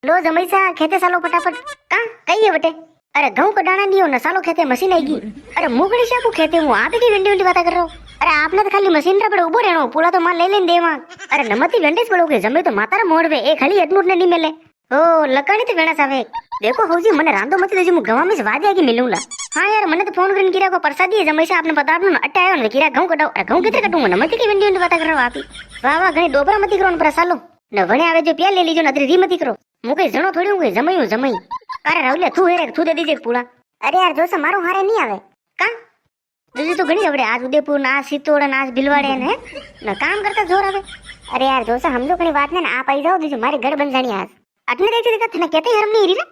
लो जमैसा खेते सालो फटाफट का कही है बटे। अरे घऊ का दाना नहीं हो ना सालो खेते मशीन आएगी। अरे मुगड़ी शापू खेते हूँ आप की वेंडी वेंडी बात कर रहे हो। अरे आपने तो खाली मशीन रे पड़े उबो रहनो पूरा तो माल ले लेन देवा। अरे नमती वेंडेज पड़ोगे जमे तो मातारा मोड़वे ए खाली एटनूट ने नहीं मिले ओ लकानी तो वेणा सावे देखो हौजी मने रांदो मती देजो मु गवा में वाद आगी मिलूंला। हां यार मने तो फोन करीन किरा को प्रसादी है जमैसा आपने बता दो ना अट्टे आयो ने किरा घऊ कटाओ अरे घऊ कितने कटूंगा नमती की वेंडी वेंडी बात कर रहे हो आप ही। वाह वाह घणी डोबरा मती करो न प्रसालो न वणे आवे जो पिया ले लीजो न अदरी री मती करो मु कई जणो थोड़ी हूं जमई जमई। अरे राहुलिया तू हेरे तू दे दीजे पूरा। अरे यार दोस्त मारो हारे नहीं आवे का दूजी तो घणी आवड़े आज उदयपुर ना सीतोड़ ना आज भिलवाड़े ने न काम करता जोर आवे। अरे यार दोस्त हम लोग कणी बात ने आप आई जाओ दीजो मारे घर बन जानी आज अटने देखते देखते थे कहते हरम नहीं रीला।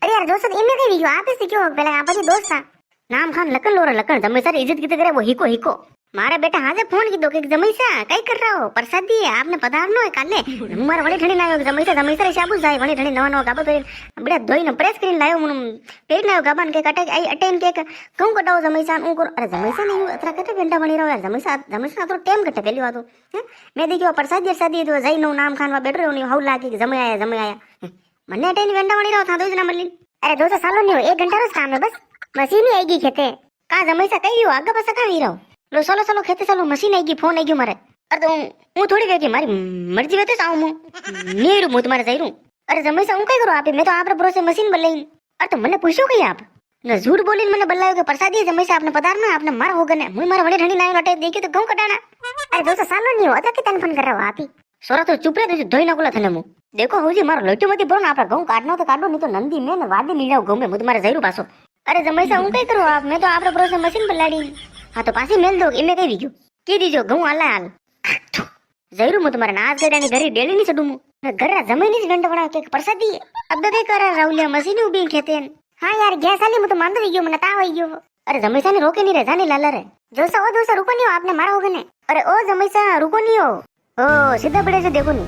अरे यार दोस्त इनमें कहीं नहीं आप ही क्यों पहले आप ही दोस्त था नाम खान लकन लोरा लकन जमैसा इज्जत कितने करे वो हिको हिको मारे बेटा हाजे फोन की दो के जमैसा कई कर रहा हो प्रसादी है आपने पधारनो है काले मारे वणी ठणी लायो जमैसा जमैसा रे शाबू जाय वणी ठणी नवा नवा गाबा पेन बड़ा दोई न प्रेस करीन लायो मुन पेट लायो गाबान के कटे आई अटेन के कहूं कटाओ जमैसा उ को अरे जमैसा नहीं अतरा कटे घंटा बनी रहो यार जमैसा जमैसा तो टाइम कटे पहली बात मैं देखियो प्रसादी शादी तो जाई नो नाम खान वा बैठ रहो नहीं हौ लागी जमै आया मन्ने अटेन घंटा बनी रहो था दो जना मल्ली। अरे दो सालों नहीं हो 1 घंटा रोज काम है बस मशीन ही आएगी खेते का जमैसा कही हो आगे पासा का हीरो लो सोलो सोलो खेते चलो मशीन आएगी फोन आएगी मारे। अरे तो हूँ थोड़ी वे की मारी मर्जी वेते साऊ मु नहीं रू मु तुम्हारे सही रू। अरे जमैसा हूँ कई करो आप मैं तो आप भरोसे मशीन बल्लाई। अरे तो मैंने पूछो कहीं आप न झूठ बोली मैंने बल्लायो के प्रसादी जमैसा आपने पधारना आपने मार हो गने मुई मारा वड़ी ठंडी लायो लटे देखी तो गऊ कटाना। अरे दोस्त सालो नहीं हो अता के तन फोन कर रहा हो आप ही सोरा तो चुप रहे धोई ना कोला थने मु देखो हूँ जी मारो लोटो मती बोलो ना आपरा गऊ काटना तो काटो नहीं तो नंदी में न वादी मिल जाओ गऊ में मु तुम्हारे जरूर पासो। अरे जमैसा हूँ कई करो आप मैं तो आप भरोसे मशीन बल्लाड़ी हाँ तो पासी मेल दो इमे कई वीग्यो की दीजो गऊ आला हाल जरूर मु तुम्हारे नाच गडानी घरी डेली नहीं छडू मु घर जमीन ही घंटा बना के प्रसादी है अब दे कर राहुलिया मशीन उबी खेते हैं। हाँ यार गैस आली मु तो मान वीग्यो मने ता वई गयो। अरे जमैसा ने रोके नहीं रे जाने लाला रे जोसा ओ दोसा रुको नहीं हो आपने मारा होगे ने। अरे ओ जमैसा रुको नहीं हो ओ सीधा बड़े से देखो नहीं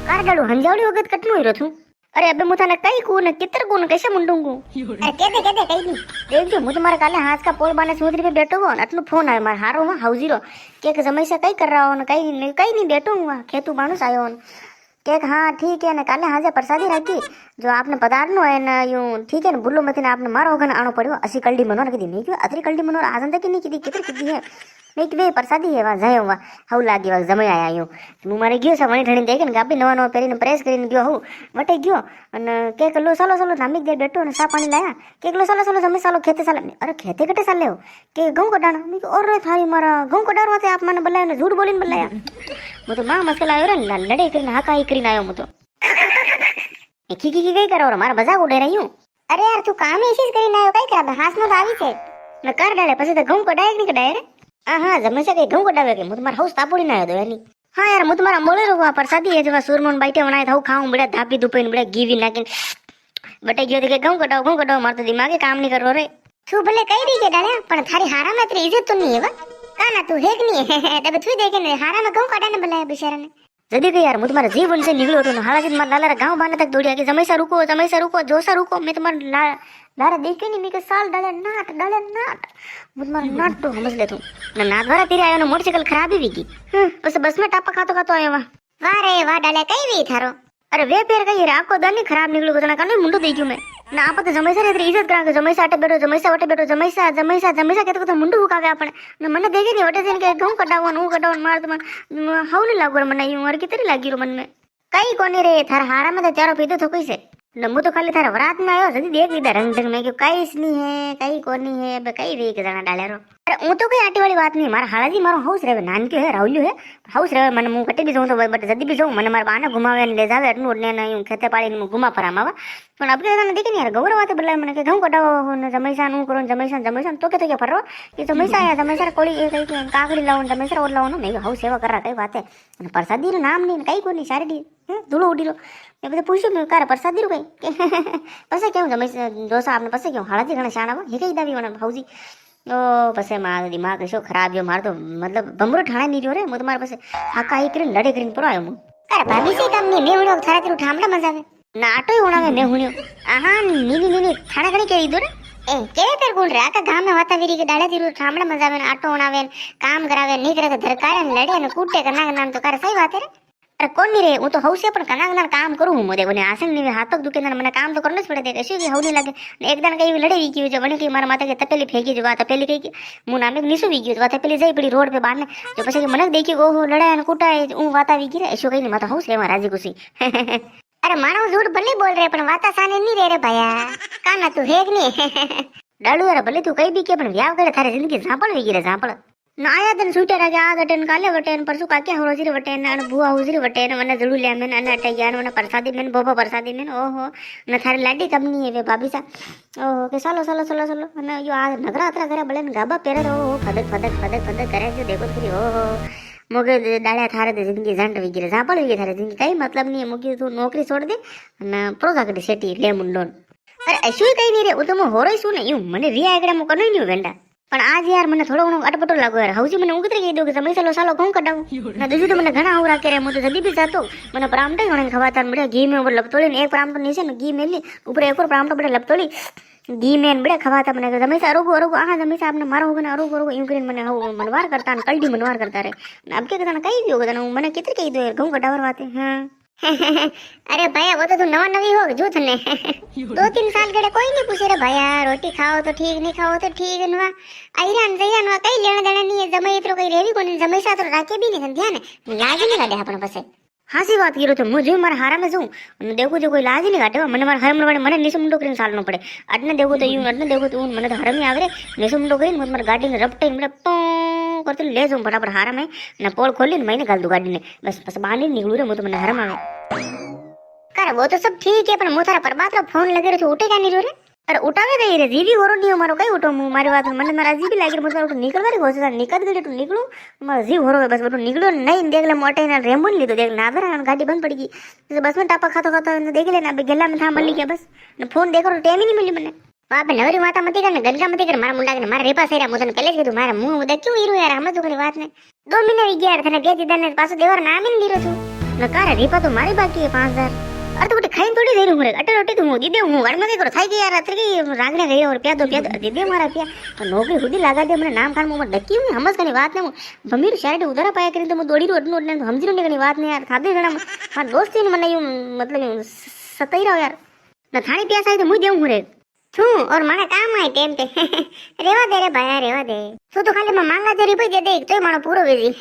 कार डालू हंजावड़ी वगत कटनो हीरो थू। अरे अबे मुथा ने कई कोन कितर कोन कैसे मुंडूंगू अरे कहते कई नहीं देख जो मु तुम्हारे काले हाथ का पोल बाने समुद्री पे बैठो हो अटलो फोन आयो मार हारो हां हाउजीरो के जमैसा कई कर रहा हो न कई नहीं बैठो हुआ खेतू मानुस आयो के हाँ ठीक है न काले हाजे प्रसादी रखी जो आपने पधारनो है न यूं ठीक है न बुल्लो मती ने आपने मारो होगा न आनो पड़ियो असी कल्डी मनो न कदी नहीं क्यों अतरी कल्डी मनो आजन तक नहीं कदी कितर कदी है नहीं कि वे प्रसादी है वा जायो वा हौ लागी वा जमे आया यूं मु मारे गयो सा वणी ठणी देखे न गाबी नवा नवा पेरीने प्रेस करीने गयो हूं वटे गयो अन के कलो सालो सालो नामिक दे बैठो न सा पानी लाया के कलो सालो सालो जमे सालो खेते साले अरे खेते कटे साले हो के गऊ कडाना मैं और रे थारी मारा गऊ कडारवा ते आप माने बलाया न झूठ बोलीने बलाया मु तो मां मसला आयो रे लड़े करीने हाकाई करीने आयो मु तो की कई करो मारा मजाक उड़े रही हूं। अरे यार तू काम ऐसी करीने आयो कई करा हाथ में आवी छे न कर डाले પછી તો ગઉં કડાય કે કડાય રે हाँ जमैसा कई गऊ कटावे के मु तुम्हारा हाउस तापोड़ी ना आयो दो हाँ यार मु तुम्हारा मोले रुआ प्रसादी है जवा सूरमन बाइटे बनाए था खाऊं बड़ा धापी दुपई बड़ा गीवी नाकिन बटे गयो के गऊ कटाओ मार तो दिमागे काम नहीं करो रे तू भले कई दी के डाले पण थारी हारा में तेरी इज्जत तो नहीं है वा काना तू हेक नहीं है तब तू देखे ने हारा में गऊ कटाने बुलाया बेचारा ने जदी के यार मु तुम्हारा जीवन से निकलो तो हाला से मार लाला गांव बाने तक दौड़िया कि जमैसा रुको जोसा रुको मैं तुम्हारा लारा देखे नहीं मैं के साल डाले नाट मु तुम्हारा नाट तो समझ ले तू ना नाट वाला तेरे आयो ना मोटरसाइकिल खराब ही वीगी बस में टापा खातो आयो वाह रे वाह डाले कई वी थारो अरे वे पेर कई रे आपको दन खराब निकलो गजना काने मुंडो दे क्यों मैं ना आप तो जमैसा रे इज्जत करा के जमैसा अटे बैठो जमैसा वटे बैठो जमैसा के तो मुंडो हुकावे आपने न मने देखे नहीं वटे के गऊ कटावन मार तो हाउ नहीं लागो मने यूं और कितरी लागी रो मन में कई कोनी रे थार हारा में तो चारो पीतो थो कैसे नमु तो खाली थारा वरात में आयो जदी देख लीधा रंग में क्यों कई नहीं है कई कोनी है बे कई वे के जना डाले रो। अरे ऊ तो कोई आटी वाली बात नहीं मारा हालाजी मारो हाउस रे नान के है राहुल्यो है हाउस रे मन मु कटे भी जाऊं तो बट जदी भी जाऊं मन मार बाना घुमावे ने ले जावे एटनु ने न यूं खेते पाड़ी ने घुमा फरामावा पण अब के जना देखे नहीं यार गौरव आते बल्ला मन के गऊ कटाओ न जमैसा नु करो जमैसा तो के फरो ये जमैसा कोड़ी कई के काकड़ी लाओ जमैसा और लाओ न मैं हाउस सेवा कर रहा कई बात है प्रसादी रो नाम नहीं कई कोनी सारी दी धूलो उड़ी रो मैं बता पूछो मैं कार प्रसादी रो कई पसे क्यों जमैसा दोसा आपने पसे क्यों हालाजी घणा शाणावा हे कई दावी वना हाउजी ओ पसे मार दिमाग शो खराब जो मार तो मतलब बमरो ठाणे नहीं जो रे मु तुम्हारे पसे हाका ही करीन लड़े करीन पर आयो मु अरे भाभी से काम नहीं मैं हुणो थारा तेरो ठामड़ा मजावे नाटो ही होना मैं हुणियो आहा नी थाना कणी के इदो रे ए के पर कोण रे आका गाम में वाता वीरी के डाले तीरो ठामड़ा मजावे आटो होणावे काम करावे नहीं करे तो धरकारे लड़े न कूटे करना नाम तो करे सही बात है रे અરે કોણ નહીં રે હું તો હવશે પણ કનાક કામ કરું હું મોદે મને આસન નહીં હાથ પગ દુખે મને કામ તો કરવું જ પડે તે કશું હવ નહીં લાગે ને એકદમ કઈ લડાઈ ગયું છે મને કઈ મારા માથે કે તપેલી ફેંકી જો તપેલી કઈ હું નામે નીસું વી ગયું તપેલી જઈ પડી રોડ પે બહાર ને તો પછી મને દેખી ઓહો લડાય ને કૂટાય હું વાત આવી ગઈ શું કઈ નહીં માથા હવશે એમાં રાજી ખુશી અરે માનવ ઝૂઠ ભલે બોલ રે પણ વાતા સાને નહીં રે રે ભયા કાના તું હેગ નહીં ડાળુ અરે ભલે તું કઈ બી કે પણ વ્યાવ કરે તારી જિંદગી ઝાંપળ વી ગઈ રે ઝાંપળ ના આયા તને છૂટે રાગે આ ગટે કાલે વટે ને પરસુ કાકે હરોજી વટે ને અને ભૂવા હુજરી વટે ને મને જડુ લે મેન અને અટૈયા ને પ્રસાદી મેન બોબો પ્રસાદી મેન ઓહો ને થારી લાડી કમની હે ભાભી સા ઓહો કે ચાલો અને યો આ નગરા અતરા કરે ભલે ને ગાબા પહેરે તો ઓહો ફદક કરે છે દેખો કરી ઓહો મોગે દાળ્યા થારે તે જિંદગી ઝંડ વી ગઈ ઝાપળ વી ગઈ થારે જિંદગી કઈ મતલબ નહીં મોગી તું નોકરી છોડ દે અને પ્રોઝા કરી સેટી લે મુંડોન અરે શું કઈ નહીં રે હું તો હું હોરોય છું ને એવું મને રિયા એકડા મો કનો નહીં વેંડા પણ આજ યાર મને થોડો ઘણો અટપટો લાગો યાર હવજી મને ઉગતરી કહી દઉં કે તમે સાલો ઘઉં કઢાવું ને બીજું તો મને ઘણા આવું રાખે રે હું તો જદી બી જાતો મને પ્રામટા ઘણા ખવાતા મળે ઘી મેં ઉપર લપતોળી ને એક પ્રામટો નીચે ને ઘી મેલી ઉપર એક પ્રામટો પડે લપતોળી ઘી મેન બડે ખવાતા મને તમે અરોગો આ તમે આપને મારો હોગને અરોગો એમ કરીને મને મનવાર કરતા ને કલડી મનવાર કરતા રે અબ કે તને કહી દો તને મને કિતરી કહી દો ઘઉં કઢાવર વાતે હા अरे भैया वो तो तू नवा नवी हो जूथ ने 2-3 साल के कोई नहीं पूछे रे भैया रोटी खाओ तो ठीक नहीं खाओ तो ठीक नवा आईरान जैया कई लेना देना नहीं है जमे इतरो कई रेवी कोनी जमे सा तो राखे भी नहीं ध्यान लाज नहीं काटे अपन पासे हासी बात करो तो मुझे मारा हारा में जाऊं અને देखो जो कोई लाज नहीं काटे મને મારા હરમ મને નીસો મુંડો કરીને સાલનો પડે અટને દેખો તો યું અટને દેખો તો મને તો હરમી આવે રે નીસો મુંડો કરીને મારા ગાડી ને રપટે મને ટો કરતો લે જાઉં ફટાફટ હારા में ને પોળ ખોલીને મહિને ગાલ દઉં ગાડી ને બસ બહાર નીકળું રે હું તો મને હરમ આવે करे वो तो सब ठीक है पर मोतारा पर बात फोन लगे रहे उठे क्या नहीं रे अरे उठावे दे रे जीवी होरो नहीं मारो कई उठो मु मारी बात મને મારા જીવી લાગી મને ઉઠ નીકળવાની કોશિશ નીકળ ગઈ તો નીકળું મારા જીવ હોરો બસ બધું નીકળ્યો નહીં દેખ લે મોટે ને રેમ્બો લીધો દેખ ના આવે ગાડી બંધ પડી ગઈ બસ માં ટાપા ખાતો દેખ લે ના બે ગલ્લા में था મળી ગયા બસ ને ફોન દેખો તો ટાઈમ નહીં મળી મને બાપે નવરી માતા મતી કર ને ગંગા મતી કર મારા મુંડા કે મારા રેપા સેરા મુતને પહેલે જ કીધું મારા મું દેખ્યું હીરો યાર હમણાં તો ખાલી વાત ને 2 મહિના વી ગયા તને બે દીધા ને પાછો દેવર નામ ને લીરો છું ન કારે રેપા તો મારી બાકી 5000 अरे तो खाई थोड़ी देर हूँ अटे रोटी तो दीदे हूँ घर में करो थाई गई यार रात्रि की रागने गई और प्या दो दीदे मारा प्या तो नौकरी खुद ही लगा दे मैंने नाम खान में डकी हूँ हमस कनी बात नहीं भमीर शर्ट उधर पाया करी तो मैं दौड़ी रोड नोट नहीं समझी नहीं कनी बात नहीं यार खाते जना हाँ दोस्त ने मैंने यूँ मतलब सताई रहो यार न थानी प्यास आई तो मुझे देऊँ रे छू और मारा काम आए टाइम पे रेवा दे रे भाया रेवा दे तू तो खाली मैं मांगा दे रुपये दे दे तो मारो पूरो बेजी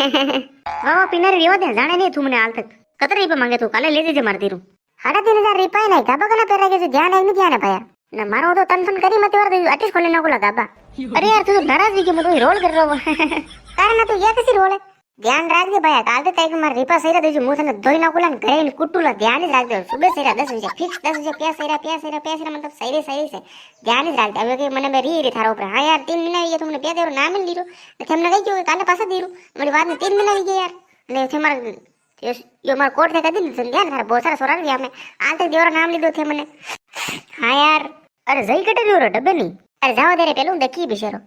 हाँ पिना रेवा दे जाने नहीं तू मैंने हाल तक कतर रुपये मांगे तू काले ले दीजिए मारती रू 3,500 રૂપિયા નહીં ગાબા કના પહેરા કે ધ્યાન આવી નથી આને ભયા ને મારો તો તન કરી મત વાર આટીસ ખોલે નાખો લા ગાબા અરે યાર તું નારાજ કે મતો રોલ कर रहा કારણ તું યા કસી રોલ ધ્યાન રાખજે ભયા કાલ તો તાઈક માર રીપા સૈરા દેજો મુ તને ધોઈ નાખુલા ને ઘરે ને કુટુલા ધ્યાન જ રાખજો સુબે સૈરા 10 વાગે ફિક્સ 10 વાગે પ્યા સૈરા મતલબ સૈરે છે ધ્યાન જ રાખજે હવે કે મને બે રી થારા ઉપર હા યાર 3 મહિના ये तुमने प्या देरो नाम नहीं लीरो તમને કઈ જો કાલે પાછા દીરું મારી વાત ને 3 મહિના વી ગયા યાર ને છે માર यो मार कोर्ट से कदी नहीं यार थारा बहुत सारा सोरा दिया मैं आज तक देवरा नाम लीधो थे मैंने हाँ यार अरे जई कटे देवरा डब्बे नहीं अरे जाओ दे रे पेलू देखी बिचारो